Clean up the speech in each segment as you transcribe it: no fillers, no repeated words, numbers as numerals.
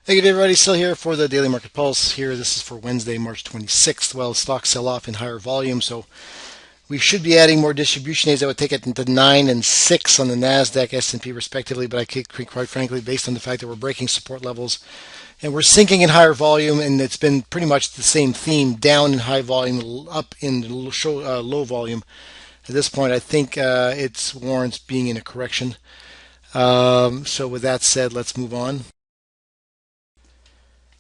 Hey, good everybody. Still here for the Daily Market Pulse. Here, this is for Wednesday, March 26th. Well, stocks sell off in higher volume, so we should be adding more distribution days. I would take it into 9 and 6 on the Nasdaq, S&P, respectively. But I could, quite frankly, based on the fact that we're breaking support levels and we're sinking in higher volume, and it's been pretty much the same theme: down in high volume, up in low volume. At this point, I think it warrants being in a correction. So, with that said, let's move on.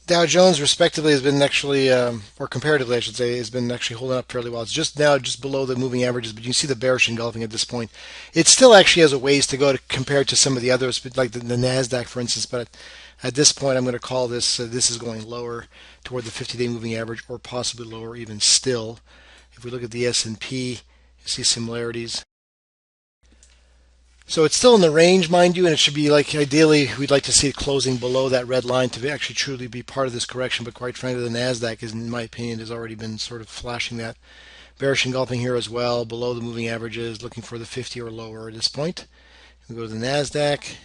Dow Jones, respectively, has been actually, or comparatively, I should say, has been actually holding up fairly well. It's just now just below the moving averages, but you can see the bearish engulfing at this point. It still actually has a ways to go to compare to some of the others, like the Nasdaq, for instance. But at this point, I'm going to call this this is going lower toward the 50-day moving average, or possibly lower even still. If we look at the S&P, you see similarities. So it's still in the range, mind you, and it should be like ideally we'd like to see it closing below that red line to actually truly be part of this correction. But quite frankly, the Nasdaq is, in my opinion, has already been sort of flashing that bearish engulfing here as well, below the moving averages, looking for the 50 or lower at this point. We go to the Nasdaq.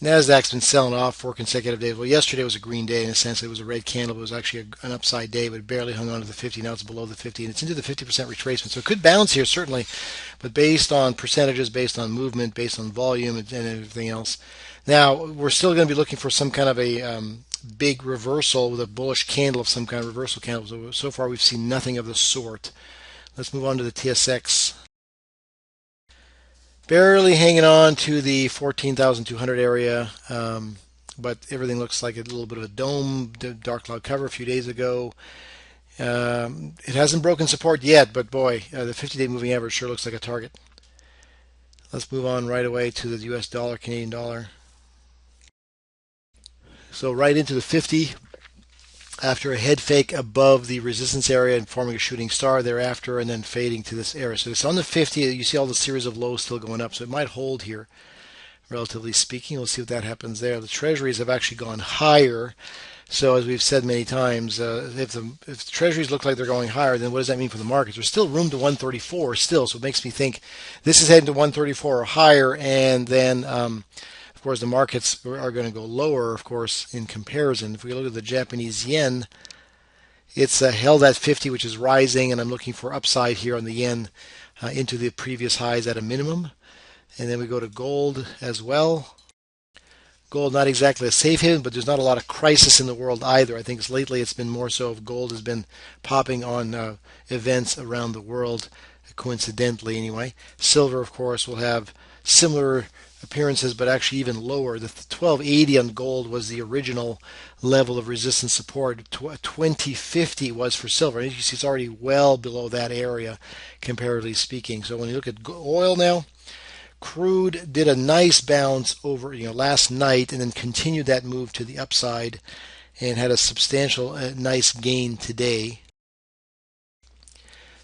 Nasdaq's been selling off 4 consecutive days. Well, yesterday was a green day in a sense. It was a red candle. It was actually an upside day, but it barely hung on to the 50. Now it's below the 50, and it's into the 50% retracement. So it could bounce here, certainly, but based on percentages, based on movement, based on volume, and everything else. Now, we're still going to be looking for some kind of a big reversal with a bullish candle of some kind of reversal candle. So far, we've seen nothing of the sort. Let's move on to the TSX. Barely hanging on to the 14,200 area, but everything looks like a little bit of a dome, dark cloud cover a few days ago. It hasn't broken support yet, but boy, the 50-day moving average sure looks like a target. Let's move on right away to the US dollar, Canadian dollar. So right into the 50 after a head fake above the resistance area and forming a shooting star thereafter, and then fading to this area. So it's on the 50. You see all the series of lows still going up, so it might hold here, relatively speaking. We'll see what that happens there. The treasuries have actually gone higher. So as we've said many times, if the treasuries look like they're going higher, then what does that mean for the markets? There's still room to 134 still, so it makes me think this is heading to 134 or higher, and then of course the markets are going to go lower, of course, in comparison. If we look at the Japanese yen, it's held at 50, which is rising, and I'm looking for upside here on the yen into the previous highs at a minimum. And then we go to gold as well. Gold, not exactly a safe haven, but there's not a lot of crisis in the world either. I think lately it's been more so gold has been popping on events around the world, coincidentally anyway. Silver, of course, will have similar appearances, but actually even lower. The 1280 on gold was the original level of resistance support. 2050 was for silver. And as you see, it's already well below that area, comparatively speaking. So when you look at oil now, crude did a nice bounce over last night, and then continued that move to the upside and had a substantial nice gain today.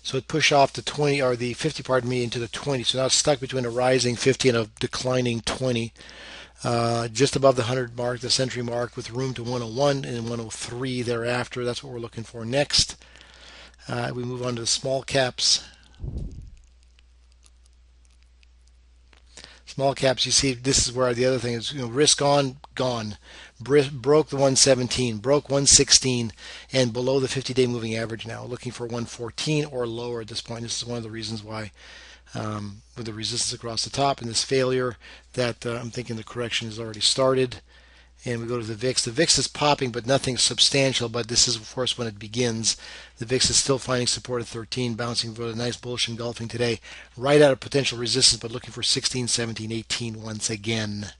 So it pushed off the 20 or the 50, pardon me, into the 20. So now it's stuck between a rising 50 and a declining 20. Just above the 100 mark, the century mark, with room to 101 and 103 thereafter. That's what we're looking for next. We move on to the small caps. Small caps, you see, this is where the other thing is, risk on, gone. Broke the 117, broke 116, and below the 50-day moving average now. Looking for 114 or lower at this point. This is one of the reasons why, with the resistance across the top and this failure, that I'm thinking the correction has already started. And we go to the VIX. The VIX is popping, but nothing substantial. But this is, of course, when it begins. The VIX is still finding support at 13, bouncing for a nice bullish engulfing today, right out of potential resistance, but looking for 16, 17, 18 once again.